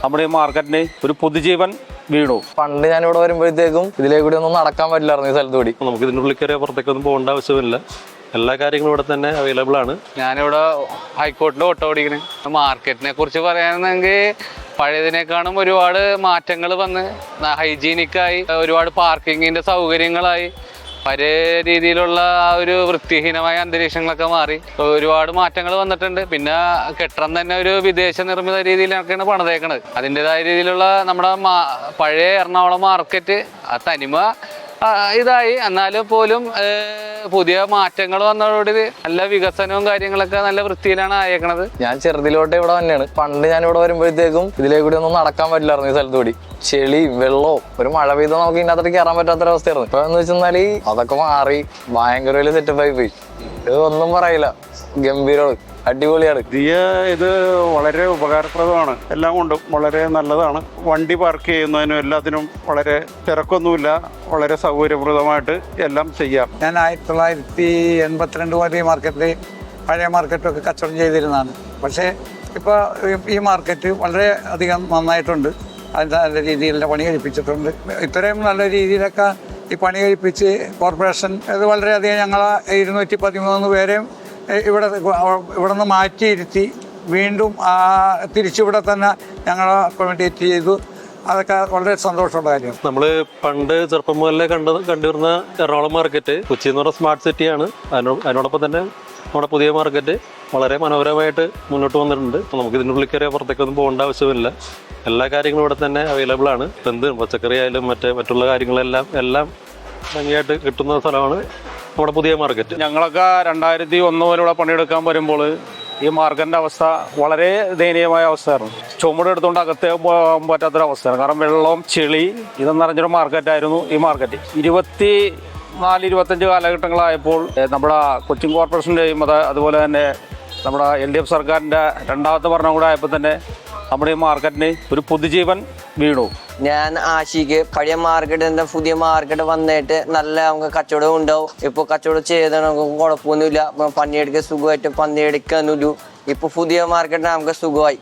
നമ്മുടെ ഈ മാർക്കറ്റിന് ഒരു പുതുജീവൻ വീണു. പണ്ട് ഞാനിവിടെ വരുമ്പോഴത്തേക്കും ഇതിലേക്കൂടി ഒന്നും നടക്കാൻ പറ്റില്ലായിരുന്നു ഈ സ്ഥലത്ത് കൂടി. നമുക്ക് ഇതിൻ്റെ ഉള്ളിൽ കയറിയ പുറത്തേക്കൊന്നും പോകേണ്ട ആവശ്യമില്ല. എല്ലാ കാര്യങ്ങളും ഇവിടെ തന്നെ അവൈലബിൾ ആണ്. ഞാനിവിടെ ഹൈക്കോർട്ടിൽ ഓട്ടോ ഓടിക്കണേ. മാർക്കറ്റിനെ കുറിച്ച് പറയുകയാണെങ്കിൽ പഴയതിനേക്കാളും ഒരുപാട് മാറ്റങ്ങൾ വന്ന് ഹൈജീനിക്കായി, ഒരുപാട് പാർക്കിങ്ങിൻ്റെ സൗകര്യങ്ങളായി, പല രീതിയിലുള്ള ആ ഒരു വൃത്തിഹീനമായ അന്തരീക്ഷങ്ങളൊക്കെ മാറി ഒരുപാട് മാറ്റങ്ങൾ വന്നിട്ടുണ്ട്. പിന്നെ കെട്ടിടം തന്നെ ഒരു വിദേശ നിർമ്മിത രീതിയിലൊക്കെയാണ് പണിതേക്കണത്. അതിൻ്റെതായ രീതിയിലുള്ള നമ്മുടെ പഴയ എറണാകുളം മാർക്കറ്റ് ആ തനിമ ഇതായി. എന്നാലും പോലും പുതിയ മാറ്റങ്ങൾ വന്നതോടെ നല്ല വികസനവും കാര്യങ്ങളൊക്കെ നല്ല വൃത്തിയിലാണ് ആയേക്കണത്. ഞാൻ ചെറുതിലോട്ട് ഇവിടെ തന്നെയാണ്. പണ്ട് ഞാൻ ഇവിടെ വരുമ്പോഴത്തേക്കും ഇതിലേക്കൂടി ഒന്നും നടക്കാൻ പറ്റില്ലായിരുന്നു ഈ സ്ഥലത്ത് കൂടി. ചെളിയും വെള്ളവും ഒരു മഴ പെയ്താൽ നമുക്ക് ഇതിനകത്തോട്ട് കയറാൻ പറ്റാത്തൊരവസ്ഥയായിരുന്നു. ഇപ്പൊ എന്ന് വെച്ചാൽ അതൊക്കെ മാറി ഭയങ്കര വലിയ സെറ്റപ്പായി പോയി. ഇത് ഒന്നും പറയില്ല, ഗംഭീരമാണ്, അടിപൊളിയാണ്. ഇത് വളരെ ഉപകാരപ്രദമാണ്. എല്ലാം കൊണ്ടും വളരെ നല്ലതാണ്. വണ്ടി പാർക്ക് ചെയ്യുന്നതിനും എല്ലാത്തിനും വളരെ തിരക്കൊന്നുമില്ല, വളരെ സൗകര്യപ്രദമായിട്ട് എല്ലാം ചെയ്യാം. ഞാൻ 1982 മുതൽ ഈ മാർക്കറ്റിൽ പഴയ മാർക്കറ്റൊക്കെ കച്ചവടം ചെയ്തിരുന്നതാണ്. പക്ഷേ ഇപ്പോൾ ഈ മാർക്കറ്റ് വളരെ അധികം നന്നായിട്ടുണ്ട്. അതിൻ്റെ നല്ല രീതിയിലുള്ള പണി കഴിപ്പിച്ചിട്ടുണ്ട്. ഇത്രയും നല്ല രീതിയിലൊക്കെ ഈ പണി കഴിപ്പിച്ച് കോർപ്പറേഷൻ ഇത് വളരെയധികം ഞങ്ങളെ 213 പേരെയും ഇവിടെ നിന്ന് മാറ്റിയിരുത്തി വീണ്ടും തിരിച്ചിവിടെ തന്നെ ഞങ്ങളെ അക്കോമഡേറ്റ് ചെയ്തു. അതൊക്കെ വളരെ സന്തോഷമുള്ള കാര്യം. നമ്മൾ പണ്ട് ചെറുപ്പം മുതലേ കണ്ടുവരുന്ന എറണാകുളം മാർക്കറ്റ് കൊച്ചി എന്ന് പറഞ്ഞ സ്മാർട്ട് സിറ്റിയാണ്. അതിനോടൊപ്പം തന്നെ നമ്മുടെ പുതിയ മാർക്കറ്റ് വളരെ മനോഹരമായിട്ട് മുന്നോട്ട് വന്നിട്ടുണ്ട്. അപ്പോൾ നമുക്ക് ഇതിൻ്റെ ഉള്ളിൽ കയറിയ പുറത്തേക്കൊന്നും പോകേണ്ട ആവശ്യമില്ല. എല്ലാ കാര്യങ്ങളും ഇവിടെ തന്നെ അവൈലബിൾ ആണ്. എന്ത് പച്ചക്കറി ആയാലും മറ്റുള്ള കാര്യങ്ങളെല്ലാം ഭംഗിയായിട്ട് കിട്ടുന്ന സ്ഥലമാണ് നമ്മുടെ പുതിയ മാർക്കറ്റ്. ഞങ്ങളൊക്കെ 2001 മുതൽ ഇവിടെ പണിയെടുക്കാൻ വരുമ്പോൾ ഈ മാർക്കറ്റിൻ്റെ അവസ്ഥ വളരെ ദയനീയമായ അവസ്ഥയായിരുന്നു. ചുമടെടുത്തുകൊണ്ട് അകത്തേ പോകാൻ പറ്റാത്തൊരവസ്ഥയാണ്. കാരണം വെള്ളം, ചെളി ഇതെന്ന് പറഞ്ഞൊരു മാർക്കറ്റായിരുന്നു ഈ മാർക്കറ്റ്. 24-25 കാലഘട്ടങ്ങളായപ്പോൾ നമ്മുടെ കൊച്ചിൻ കോർപ്പറേഷൻ്റെയും അതുപോലെ തന്നെ നമ്മുടെ LDF സർക്കാരിൻ്റെ രണ്ടാമത്തെ ഭരണം കൂടെ ആയപ്പോൾ തന്നെ നമ്മുടെ ഈ മാർക്കറ്റിന് ഒരു പുതുജീവൻ വീണു. ഞാൻ ആശിക്ക് പഴയ മാർക്കറ്റ് പുതിയ മാർക്കറ്റ് വന്നിട്ട് നല്ല നമുക്ക് കച്ചവടം ഉണ്ടാവും. ഇപ്പോൾ കച്ചവടം ചെയ്ത് നമുക്ക് കുഴപ്പമൊന്നുമില്ല. പണിയെടുക്കാൻ സുഖമായിട്ട് പണിയെടുക്കാനൊരു ഇപ്പോൾ പുതിയ മാർക്കറ്റിന് നമുക്ക് സുഖമായി.